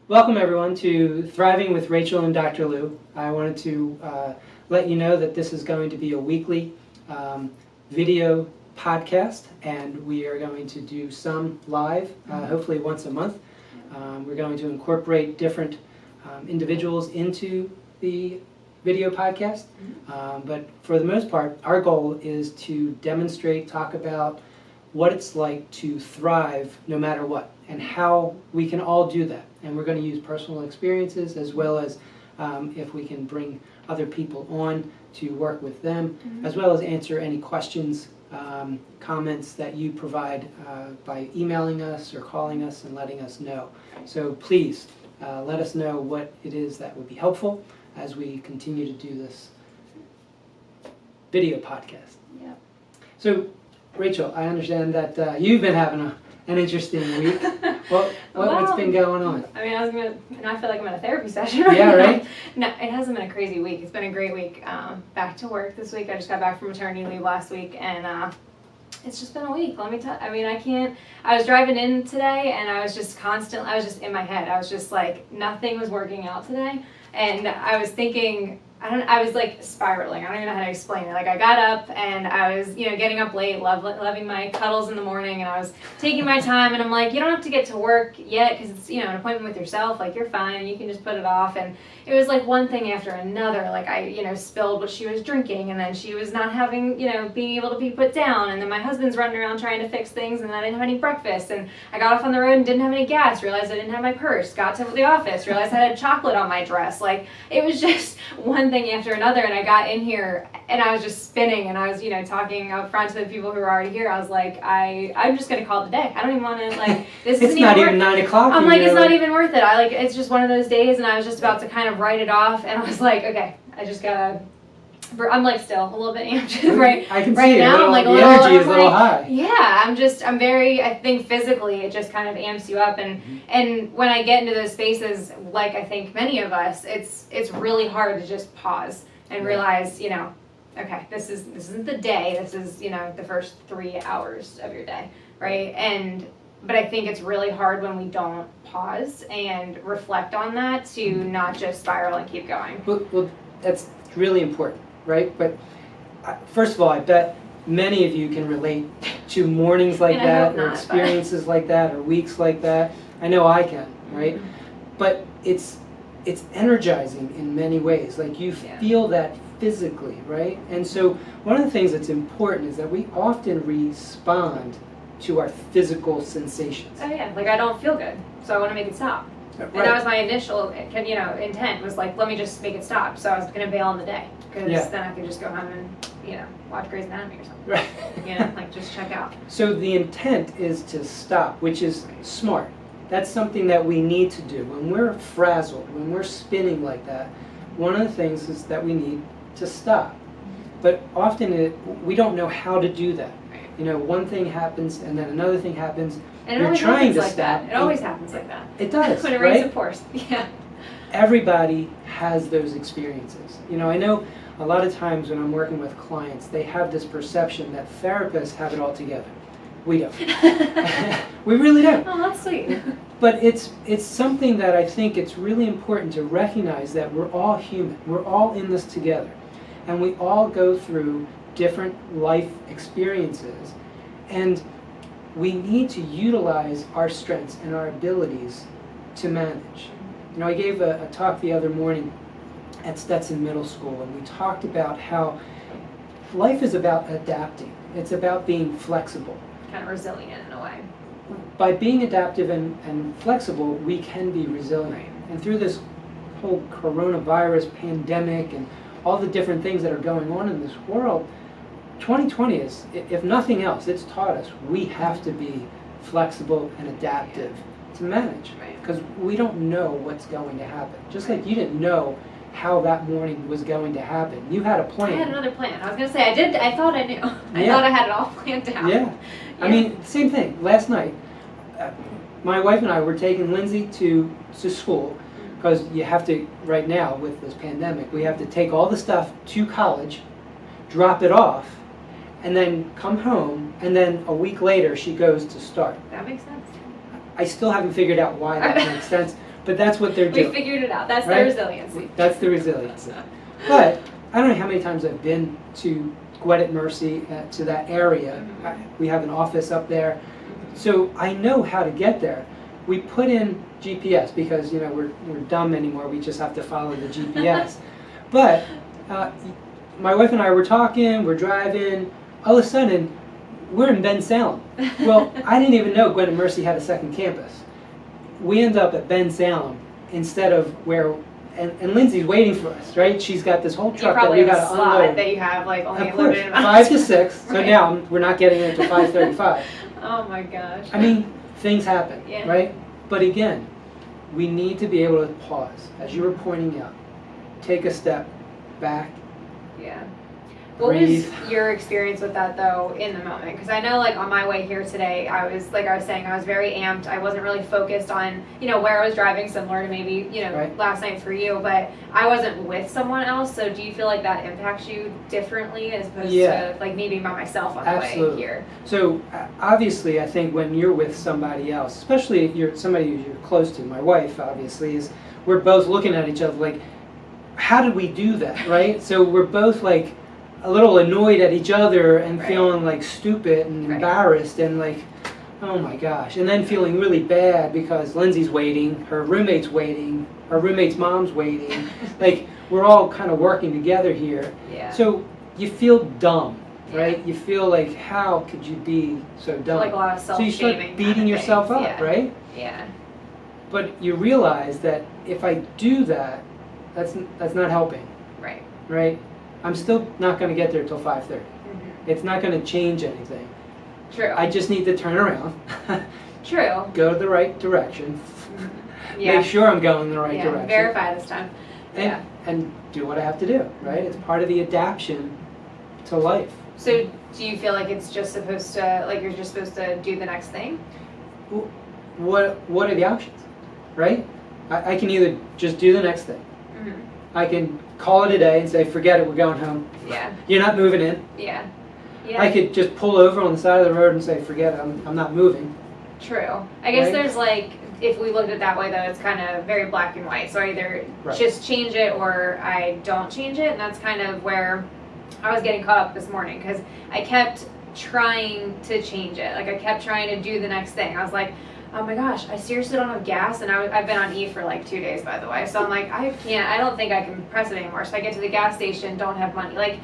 Welcome everyone to Thriving with Rachael and Dr. Lou. I wanted to let you know that this is going to be a weekly video podcast, and we are going to do some live, hopefully once a month. We're going to incorporate different individuals into the video podcast, but for the most part, our goal is to demonstrate, talk about what it's like to thrive no matter what, and how we can all do that. And we're going to use personal experiences as well as if we can bring other people on to work with them, as well as answer any questions, comments that you provide by emailing us or calling us and letting us know. So please let us know what it is that would be helpful as we continue to do this video podcast. Yeah. So Rachael, I understand that you've been having an interesting week. What's been going on? I mean, I feel like I'm in a therapy session right now. Right? No, it hasn't been a crazy week. It's been a great week. Back to work this week. I just got back from maternity leave last week, and it's just been a week. Let me tell. I mean, I was driving in today, and I was just in my head. I was just like, nothing was working out today, and I was thinking. I was like spiraling. I don't even know how to explain it. Like I got up and I was, getting up late, loving my cuddles in the morning, and I was taking my time, and I'm like, you don't have to get to work yet because it's, an appointment with yourself. Like you're fine. You can just put it off. And it was like one thing after another. Like I, spilled what she was drinking, and then she was not having, being able to be put down. And then my husband's running around trying to fix things, and then I didn't have any breakfast. And I got off on the road and didn't have any gas. Realized I didn't have my purse. Got to the office. Realized I had chocolate on my dress. Like it was just one thing after another, and I got in here and I was just spinning, and I was talking up front to the people who were already here. I was like, I'm just gonna call it a day. I don't even want to this. It's not even 9 o'clock. I'm like, it's not even worth it. It's just one of those days, and I was just about to kind of write it off, and I was like, okay, I just gotta. I'm like still a little bit anxious right I can right see now. I'm like the energy is a little high. Yeah, I'm very. I think physically it just kind of amps you up, and when I get into those spaces, like I think many of us, it's really hard to just pause and realize, okay, this isn't the day. This is the first 3 hours of your day, right? But I think it's really hard when we don't pause and reflect on that to not just spiral and keep going. Well, that's really important, right? But first of all, I bet many of you can relate to mornings like that, or experiences like that, or weeks like that. I know I can, right? But it's energizing in many ways. Like you feel that physically, right? And so one of the things that's important is that we often respond to our physical sensations. Oh yeah, like I don't feel good, so I want to make it stop. Right. And that was my initial, intent was like, let me just make it stop. So I was going to bail on the day because then I could just go home and, watch Grey's Anatomy or something. Right. Like just check out. So the intent is to stop, which is smart. That's something that we need to do. When we're frazzled, when we're spinning like that, one of the things is that we need to stop. But often we don't know how to do that. One thing happens and then another thing happens. And you're trying to stop. It always happens like that. It does. When it rains, it pours. Yeah. Everybody has those experiences. I know a lot of times when I'm working with clients, they have this perception that therapists have it all together. We don't. We really don't. Oh, that's sweet. But it's something that I think it's really important to recognize that we're all human. We're all in this together. And we all go through different life experiences. And we need to utilize our strengths and our abilities to manage. I gave a talk the other morning at Stetson Middle School, and we talked about how life is about adapting. It's about being flexible. Kind of resilient in a way. By being adaptive and flexible, we can be resilient. And through this whole coronavirus pandemic and all the different things that are going on in this world, 2020 is, if nothing else, it's taught us we have to be flexible and adaptive to manage. Because we don't know what's going to happen. Just like you didn't know how that morning was going to happen. You had a plan. I had another plan. I was going to say, I thought I knew. I thought I had it all planned out. Yeah. I mean, same thing. Last night, my wife and I were taking Lindsay to school, because you have to, right now with this pandemic, we have to take all the stuff to college, drop it off, and then come home, and then a week later she goes to start. That makes sense. I still haven't figured out why that makes sense, But that's what they're We doing. figured it out. That's Right? the resiliency. That's the resiliency. But I don't know how many times I've been to Gwinnett Mercy, to that area. We have an office up there. So I know how to get there. We put in GPS because, you know, we're dumb anymore. We just have to follow the GPS. But my wife and I were talking, we're driving, all of a sudden, we're in Ben Salem. Well, I didn't even know Gwinnett Mercy had a second campus. We end up at Ben Salem instead of where, and Lindsay's waiting for us, right? She's got this whole You truck that probably we have a got to slot unload. that you have like only Of a course, limited amount. 5 to 6, so Right. now we're not getting there until 5:35. Oh my gosh. I mean, things happen, Yeah. right? But again, we need to be able to pause, as you were pointing out, take a step back. Yeah. What Breathe. was your experience with that though in the moment? Because I know like on my way here today, I was saying, I was very amped. I wasn't really focused on, you know, where I was driving, similar to maybe, you know, Right. last night for you, but I wasn't with someone else. So do you feel like that impacts you differently as opposed Yeah. to like me being by myself on the way Absolutely. here? So obviously, I think when you're with somebody else, especially if you're somebody who you're close to, my wife obviously is, we're both looking at each other like, how did we do that, right? So we're both like a little annoyed at each other and Right. feeling like stupid and Right. embarrassed and like, oh my gosh, and then feeling really bad because Lindsay's waiting, her roommate's waiting, her roommate's mom's waiting. Like we're all kind of working together here. Yeah. So you feel dumb, right? You feel like, how could you be so dumb? like a lot of So you self-shaming. start beating yourself up, yeah. right? Yeah. But you realize that if I do that, that's not helping, Right. right? I'm still not going to get there till 5:30. Mm-hmm. It's not going to change anything. True. I just need to turn around, True. go the right direction, Yeah. make sure I'm going the right Yeah. direction, Verify this time. Yeah. and do what I have to do, right? It's part of the adaptation to life. So do you feel like it's just supposed to, like you're just supposed to do the next thing? What are the options, right? I can either just do the next thing. Mm-hmm. I can call it a day and say, forget it, we're going home. Yeah. You're not moving in. Yeah. Yeah. I could just pull over on the side of the road and say, forget it, I'm not moving. True. I guess Right? there's like, if we looked at it that way though, it's kind of very black and white. So I either Right. just change it or I don't change it. And that's kind of where I was getting caught up this morning because I kept trying to change it. Like I kept trying to do the next thing. I was like, oh my gosh, I seriously don't have gas. And I've been on E for like 2 days, by the way. So I'm like, I don't think I can press it anymore. So I get to the gas station, don't have money. Like,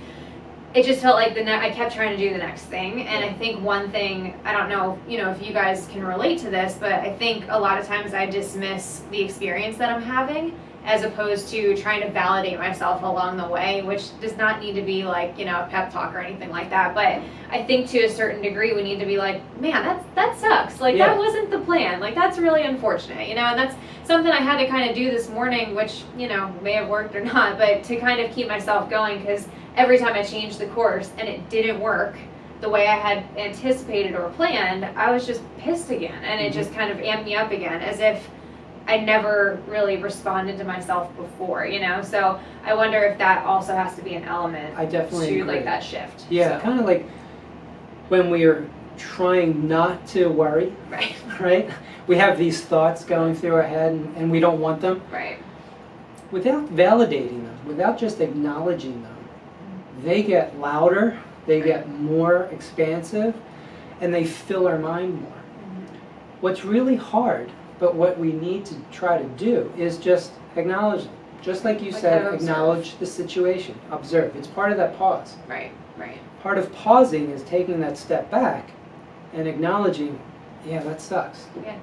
it just felt like I kept trying to do the next thing. And I think one thing, I don't know, you know, if you guys can relate to this, but I think a lot of times I dismiss the experience that I'm having as opposed to trying to validate myself along the way, which does not need to be like, you know, a pep talk or anything like that. But I think to a certain degree, we need to be like, man, that sucks. Like, Yeah. that wasn't the plan. Like, that's really unfortunate, you know, and that's something I had to kind of do this morning, which, you know, may have worked or not, but to kind of keep myself going, because every time I changed the course and it didn't work the way I had anticipated or planned, I was just pissed again. And it just kind of amped me up again, as if I never really responded to myself before, you know? So I wonder if that also has to be an element I definitely to agree. like that shift. Yeah, So, kind of like when we are trying not to worry, right, right? We have these thoughts going through our head and we don't want them. right, Without validating them, without just acknowledging them, they get louder, they get more expansive, and they fill our mind more. What's really hard, but what we need to try to do, is just acknowledge them. Just like you Like said, to observe. acknowledge the situation, observe. It's part of that pause. right, right. Part of pausing is taking that step back and acknowledging, yeah, that sucks. Yeah.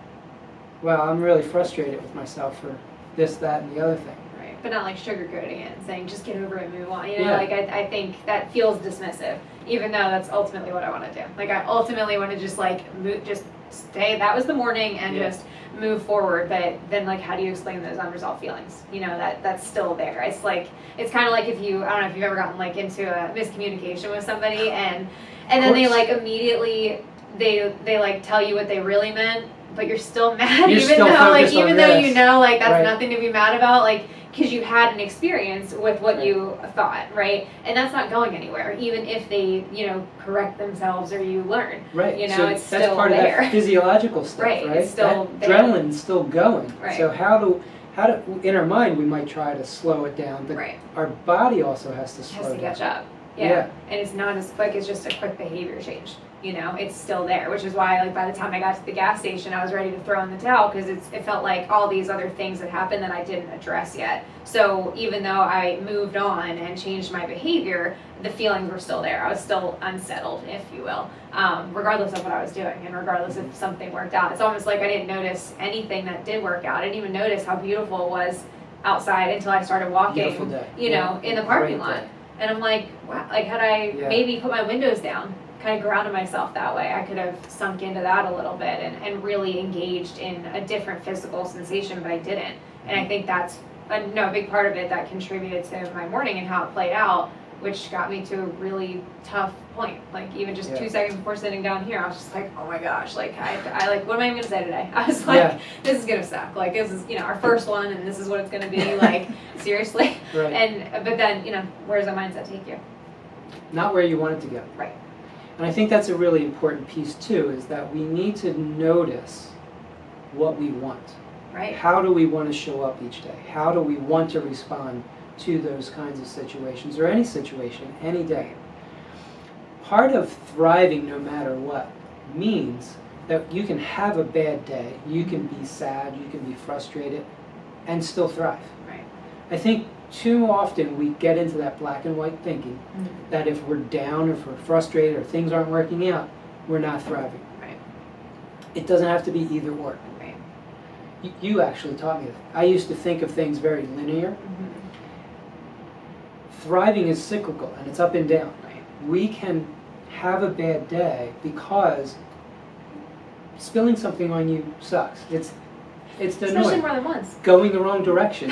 Well, I'm really frustrated with myself for this, that, and the other thing. Right, but not like sugarcoating it and saying just get over it and move on. You know, Yeah. like I think that feels dismissive, even though that's ultimately what I want to do. Like I ultimately want to just like move, just stay. That was the morning and Yeah. just move forward. But then like, how do you explain those unresolved feelings? You know, that's still there. It's like it's kind of like if you, I don't know if you've ever gotten like into a miscommunication with somebody and then they course. like immediately they like tell you what they really meant. But you're still mad, You're even still though, like, focused on even though this. you know, like, that's Right. nothing to be mad about. Like, because you had an experience with what you thought, right? And that's not going anywhere, even if they, correct themselves or you learn. Right. You know, so it's that's still part there. of that physiological stuff, Right, right? it's still that there. Adrenaline's still going. Right. So how do in our mind we might try to slow it down, but Right. our body also has to It slow has to down. catch up. Yeah. Yeah. And it's not as quick as just a quick behavior change. It's still there, which is why, like, by the time I got to the gas station, I was ready to throw in the towel because it felt like all these other things had happened that I didn't address yet. So even though I moved on and changed my behavior, the feelings were still there. I was still unsettled, if you will, regardless of what I was doing and regardless if something worked out. It's almost like I didn't notice anything that did work out. I didn't even notice how beautiful it was outside until I started walking, Beautiful day. in the parking Great lot. day. And I'm like, wow, like, had I maybe put my windows down, kind of grounded myself that way, I could have sunk into that a little bit and really engaged in a different physical sensation, but I didn't. And I think that's a big part of it that contributed to my morning and how it played out, which got me to a really tough point. Like, even just 2 seconds before sitting down here, I was just like, oh my gosh, like, I like, what am I even gonna say today? I was like, this is gonna suck. Like, this is, our first one, and this is what it's gonna be. Like, seriously. Right. But then, where does that mindset take you? Not where you want it to go. Right. And I think that's a really important piece too, is that we need to notice what we want. Right. How do we want to show up each day? How do we want to respond to those kinds of situations, or any situation, any day? Part of thriving no matter what means that you can have a bad day, you can be sad, you can be frustrated, and still thrive. Right. I think too often we get into that black and white thinking that if we're down or if we're frustrated or things aren't working out, we're not thriving. Right. It doesn't have to be either or. Right. You actually taught me that. I used to think of things very linear. Thriving is cyclical, and it's up and down. Right. We can have a bad day because spilling something on you sucks. It's Especially annoying. more than once. Going the wrong direction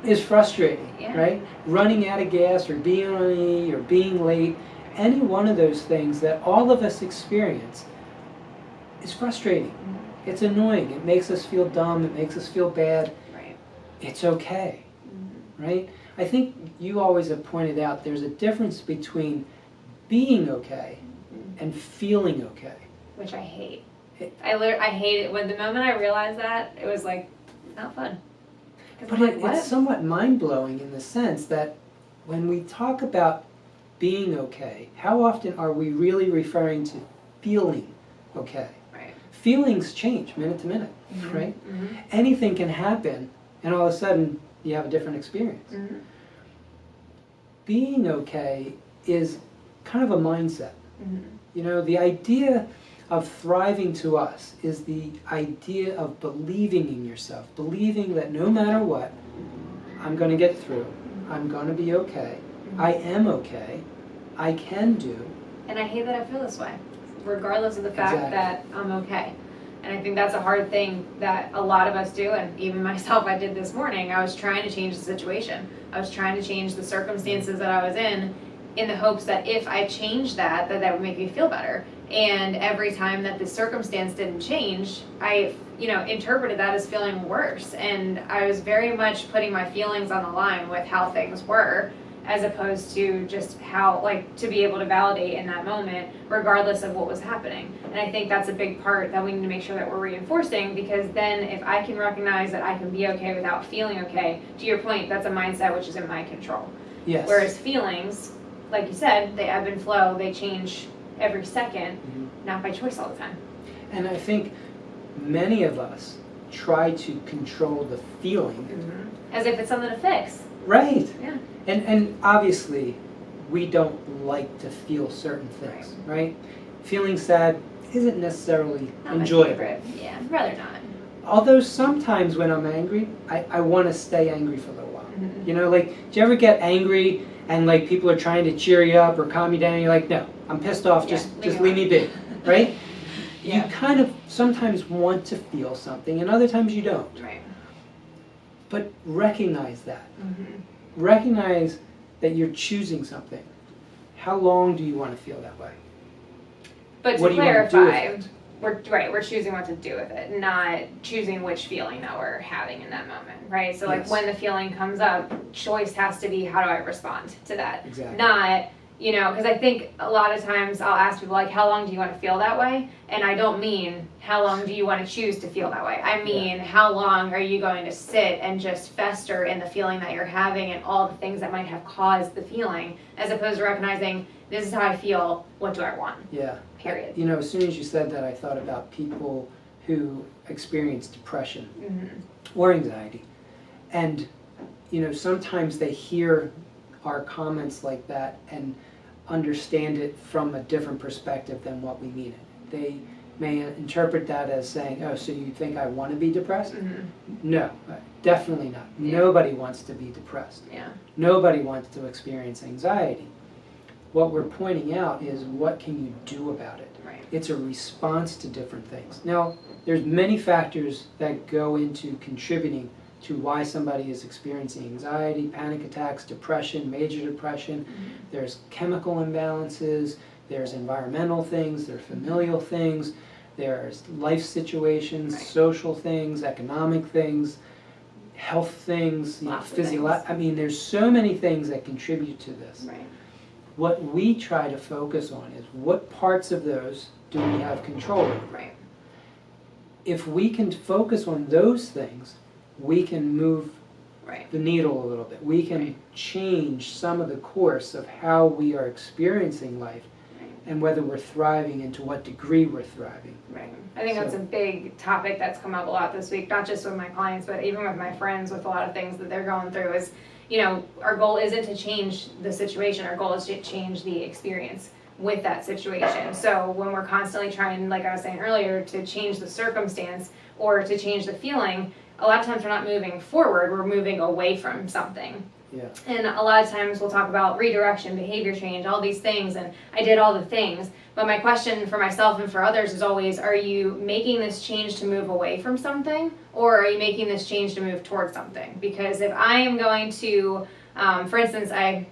is frustrating, Yeah. right? Running out of gas or being on E or being late, any one of those things that all of us experience is frustrating. It's annoying. It makes us feel dumb. It makes us feel bad. Right. It's okay, right? I think you always have pointed out there's a difference between being okay and feeling okay. Which I hate. I hate it. When the moment I realized that, it was like, not fun. But it's somewhat mind-blowing in the sense that when we talk about being okay, how often are we really referring to feeling okay? Right. Feelings change minute to minute, right? Anything can happen, and all of a sudden you have a different experience. Being okay is kind of a mindset. The idea of thriving to us is the idea of believing in yourself, believing that no matter what, I'm going to get through, I'm going to be okay, I am okay, I can do. And I hate that I feel this way, regardless of the fact that I'm okay. And I think that's a hard thing that a lot of us do, and even myself, I did this morning. I was trying to change the situation. I was trying to change the circumstances that I was in the hopes that if I changed that would make me feel better. And every time that the circumstance didn't change, I, interpreted that as feeling worse. And I was very much putting my feelings on the line with how things were, as opposed to just how, to be able to validate in that moment, regardless of what was happening. And I think that's a big part that we need to make sure that we're reinforcing, because then if I can recognize that I can be okay without feeling okay, to your point, that's a mindset which is in my control. Yes. Whereas feelings, like you said, they ebb and flow, they change every second, not by choice all the time. And I think many of us try to control the feeling. As if it's something to fix. Right. Yeah. And obviously, we don't like to feel certain things, right? Feeling sad isn't necessarily Not my enjoyable. favorite. Yeah, I'd rather not. Although sometimes when I'm angry, I want to stay angry for a little while. Do you ever get angry and people are trying to cheer you up or calm you down, and you're like, no, I'm pissed off, just leave me be, right? You kind of sometimes want to feel something, and other times you don't. Right. But recognize that. Recognize that you're choosing something. How long do you want to feel that way? But What to do you want to do with clarify, it? we're choosing what to do with it, not choosing which feeling that we're having in that moment, right? So like Yes. when the feeling comes up, choice has to be, how do I respond to that? Exactly. Not, because I think a lot of times I'll ask people like, how long do you want to feel that way? And I don't mean how long do you want to choose to feel that way. I mean, how long are you going to sit and just fester in the feeling that you're having and all the things that might have caused the feeling, as opposed to recognizing, this is how I feel, what do I want? Yeah. Period. As soon as you said that, I thought about people who experience depression or anxiety. And, sometimes they hear our comments like that and understand it from a different perspective than what we mean it. They may interpret that as saying, oh, so you think I want to be depressed? No, definitely not. Yeah. Nobody wants to be depressed. Yeah. Nobody wants to experience anxiety. What we're pointing out is, what can you do about it? Right. It's a response to different things. Now, there's many factors that go into contributing to why somebody is experiencing anxiety, panic attacks, depression, major depression. There's chemical imbalances, there's environmental things, there's familial things, there's life situations, social things, economic things, health things, Lots of physiological. I mean, there's so many things that contribute to this. Right. What we try to focus on is, what parts of those do we have control over? Right. If we can focus on those things, we can move Right. the needle a little bit. We can change some of the course of how we are experiencing life and whether we're thriving and to what degree we're thriving. Right. I think that's a big topic that's come up a lot this week, not just with my clients, but even with my friends, with a lot of things that they're going through is, our goal isn't to change the situation. Our goal is to change the experience with that situation. So when we're constantly trying, like I was saying earlier, to change the circumstance or to change the feeling, a lot of times we're not moving forward, we're moving away from something. Yeah. And a lot of times we'll talk about redirection, behavior change, all these things, and I did all the things. But my question for myself and for others is always, are you making this change to move away from something, or are you making this change to move towards something? Because if I am going to, for instance, I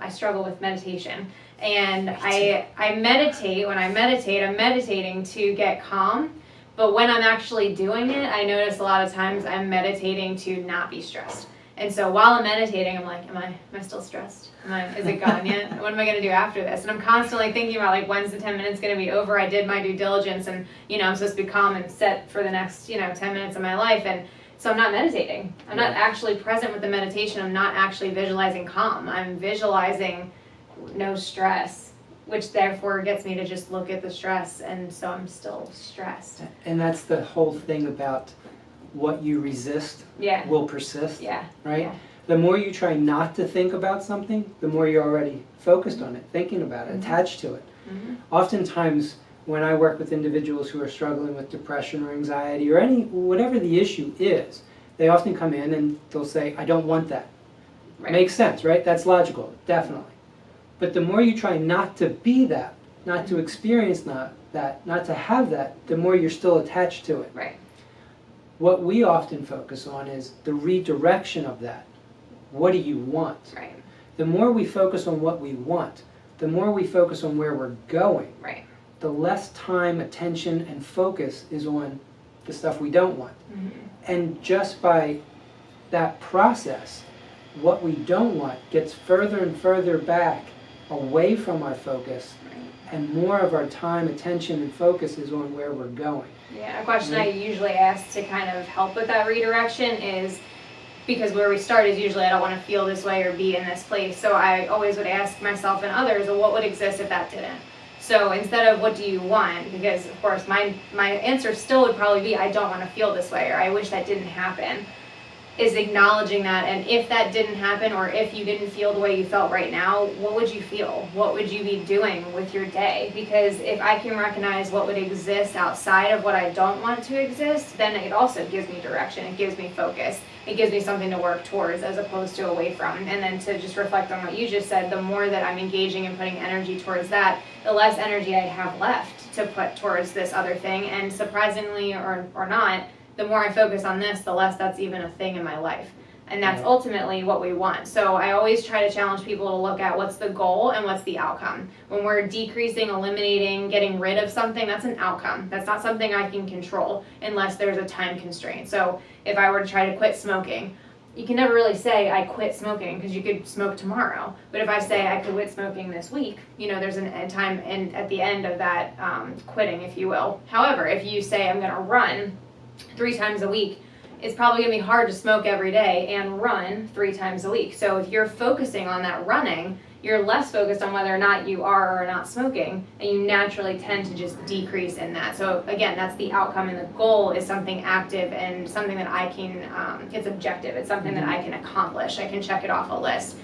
struggle with meditation, and I meditate. When I meditate, I'm meditating to get calm. But when I'm actually doing it, I notice a lot of times I'm meditating to not be stressed. And so while I'm meditating, I'm like, am I still stressed? Is it gone yet? What am I going to do after this? And I'm constantly thinking about, like, when's the 10 minutes going to be over? I did my due diligence, and, I'm supposed to be calm and set for the next, 10 minutes of my life. And so I'm not meditating. I'm not actually present with the meditation. I'm not actually visualizing calm. I'm visualizing no stress, which therefore gets me to just look at the stress. And so I'm still stressed. And that's the whole thing about what you resist will persist. Yeah. Right? Yeah. The more you try not to think about something, the more you're already focused on it, thinking about it, attached to it. Oftentimes, when I work with individuals who are struggling with depression or anxiety or whatever the issue is, they often come in and they'll say, I don't want that. Right. Makes sense, right? That's logical, definitely. But the more you try not to be that, not to experience that, not to have that, the more you're still attached to it. Right. What we often focus on is the redirection of that. What do you want? Right. The more we focus on what we want, the more we focus on where we're going, Right. the less time, attention, and focus is on the stuff we don't want. And just by that process, what we don't want gets further and further back away from our focus, and more of our time, attention, and focus is on where we're going. Yeah, a question I usually ask to kind of help with that redirection is, because where we start is usually I don't want to feel this way or be in this place. So I always would ask myself and others, well, what would exist if that didn't? So instead of what do you want, because of course my answer still would probably be I don't want to feel this way, or I wish that didn't happen, is acknowledging that. And if that didn't happen, or if you didn't feel the way you felt right now, what would you feel? What would you be doing with your day? Because if I can recognize what would exist outside of what I don't want to exist, then it also gives me direction, it gives me focus, it gives me something to work towards as opposed to away from. And then to just reflect on what you just said, the more that I'm engaging and putting energy towards that, the less energy I have left to put towards this other thing. And surprisingly or not, the more I focus on this, the less that's even a thing in my life. And that's ultimately what we want. So I always try to challenge people to look at what's the goal and what's the outcome. When we're decreasing, eliminating, getting rid of something, that's an outcome. That's not something I can control unless there's a time constraint. So if I were to try to quit smoking, you can never really say I quit smoking because you could smoke tomorrow. But if I say I could quit smoking this week, there's a time at the end of that quitting, if you will. However, if you say I'm going to run 3 times a week, it's probably going to be hard to smoke every day and run 3 times a week. So if you're focusing on that running, you're less focused on whether or not you are or are not smoking, and you naturally tend to just decrease in that. So again, that's the outcome, and the goal is something active and something that I can, it's objective. It's something that I can accomplish. I can check it off a list.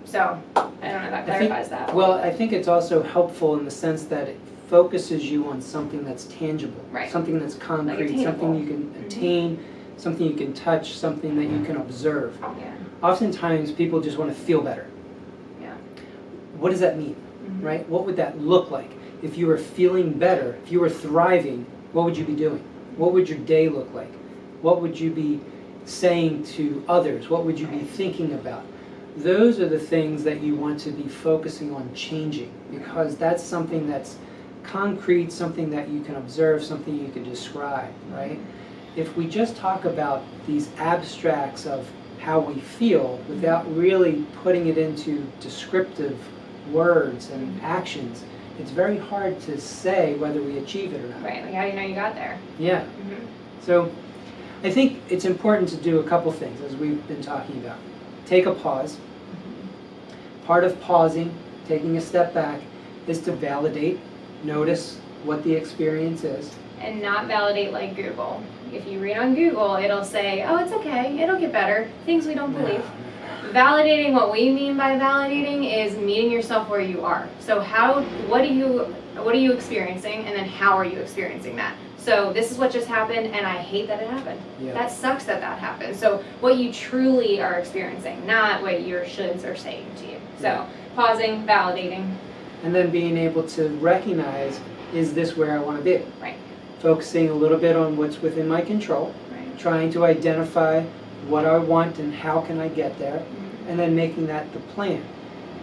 So I don't know if that clarifies that. Well, I think it's also helpful in the sense that it focuses you on something that's tangible, right. Something that's concrete, like something you can attain, something you can touch, something that you can observe. Yeah. Oftentimes people just want to feel better. Yeah. What does that mean, right? What would that look like? If you were feeling better, if you were thriving, what would you be doing? What would your day look like? What would you be saying to others? What would you be thinking about? Those are the things that you want to be focusing on changing, because that's something that's concrete, something that you can observe, something you can describe, right? If we just talk about these abstracts of how we feel without really putting it into descriptive words and actions, it's very hard to say whether we achieve it or not. Right, like how do you know you got there? Yeah. So I think it's important to do a couple things, as we've been talking about. Take a pause. Part of pausing, taking a step back, is to validate, notice what the experience is. And not validate like Google. If you read on Google, it'll say, oh, it's okay, it'll get better, things we don't believe. Validating, what we mean by validating is meeting yourself where you are. So what are you experiencing, and then how are you experiencing that? So this is what just happened, and I hate that it happened. Yeah. That sucks that happened. So what you truly are experiencing, not what your shoulds are saying to you. So pausing, validating. And then being able to recognize, is this where I want to be? Right. Focusing a little bit on what's within my control, Right. trying to identify what I want and how can I get there, and then making that the plan.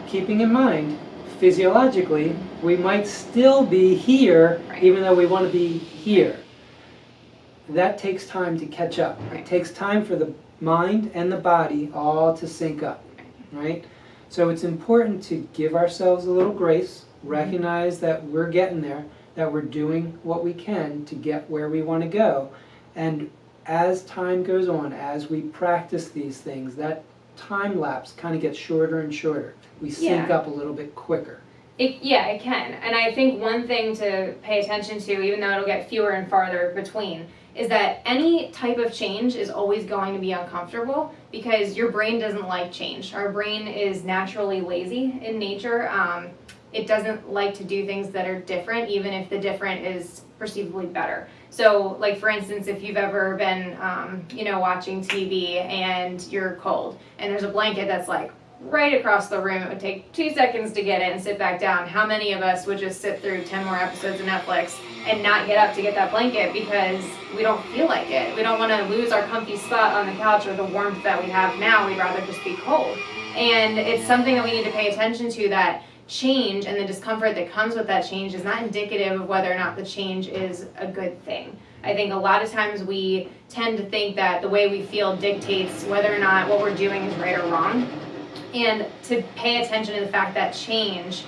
Keeping in mind, physiologically, we might still be here, Right. even though we want to be here. That takes time to catch up. Right. It takes time for the mind and the body all to sync up, right? So it's important to give ourselves a little grace, recognize that we're getting there, that we're doing what we can to get where we want to go. And as time goes on, as we practice these things, that time lapse kind of gets shorter and shorter. We sync up a little bit quicker. It can. And I think one thing to pay attention to, even though it'll get fewer and farther between, is that any type of change is always going to be uncomfortable because your brain doesn't like change. Our brain is naturally lazy in nature. It doesn't like to do things that are different, even if the different is perceivably better. So, like for instance, if you've ever been, watching TV and you're cold, and there's a blanket that's like right across the room, it would take 2 seconds to get it and sit back down. How many of us would just sit through 10 more episodes of Netflix and not get up to get that blanket because we don't feel like it? We don't want to lose our comfy spot on the couch or the warmth that we have now. We'd rather just be cold. And it's something that we need to pay attention to, that change and the discomfort that comes with that change is not indicative of whether or not the change is a good thing. I think a lot of times we tend to think that the way we feel dictates whether or not what we're doing is right or wrong. And to pay attention to the fact that change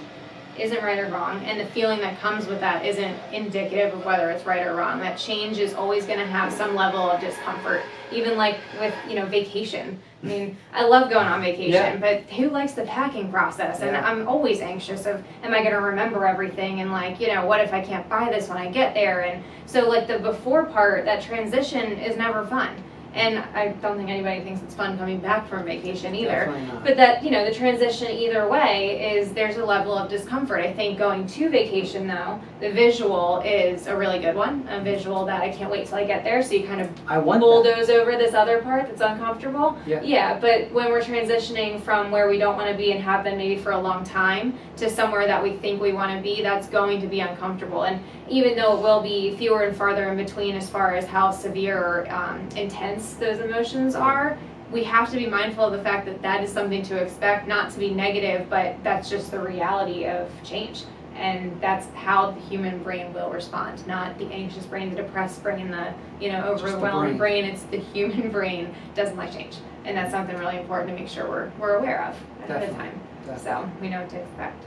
isn't right or wrong, and the feeling that comes with that isn't indicative of whether it's right or wrong. That change is always going to have some level of discomfort, even like with vacation. I mean, I love going on vacation, but who likes the packing process? And I'm always anxious of, am I going to remember everything? And what if I can't buy this when I get there? And so the before part, that transition is never fun. And I don't think anybody thinks it's fun coming back from vacation either. Definitely not. But that, the transition either way is there's a level of discomfort. I think going to vacation though, the visual is a really good one. A visual that I can't wait till I get there. So you kind of bulldoze over this other part that's uncomfortable. Yeah, but when we're transitioning from where we don't want to be and have been maybe for a long time to somewhere that we think we want to be, that's going to be uncomfortable. And even though it will be fewer and farther in between as far as how severe or intense intense those emotions are, we have to be mindful of the fact that that is something to expect, not to be negative, but that's just the reality of change. And that's how the human brain will respond, not the anxious brain, the depressed brain, the overwhelmed brain. It's the human brain doesn't like change. And that's something really important to make sure we're aware of ahead of time. Definitely. So we know what to expect.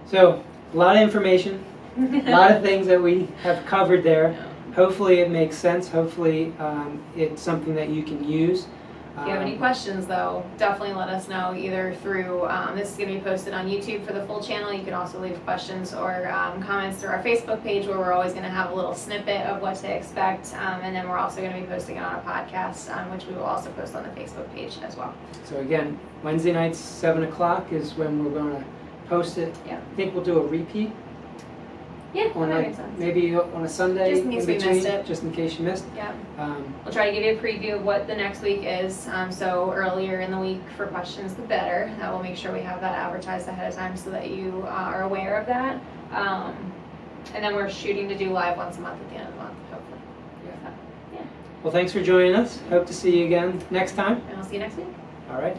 So, a lot of information, a lot of things that we have covered there. Yeah. Hopefully it makes sense. Hopefully it's something that you can use. If you have any questions, though, definitely let us know either through, this is going to be posted on YouTube for the full channel. You can also leave questions or comments through our Facebook page, where we're always going to have a little snippet of what to expect. And then we're also going to be posting it on a podcast, which we will also post on the Facebook page as well. So again, Wednesday nights, 7 o'clock is when we're going to post it. Yeah. I think we'll do a repeat. Yeah, on that makes sense. Maybe on a Sunday, just in case we missed it. Just in case you missed. Yeah. We'll try to give you a preview of what the next week is. So earlier in the week for questions, the better. We'll make sure we have that advertised ahead of time so that you are aware of that. And then we're shooting to do live once a month at the end of the month, hopefully. Yeah. So, yeah. Well, thanks for joining us. Hope to see you again next time. And I'll see you next week. All right.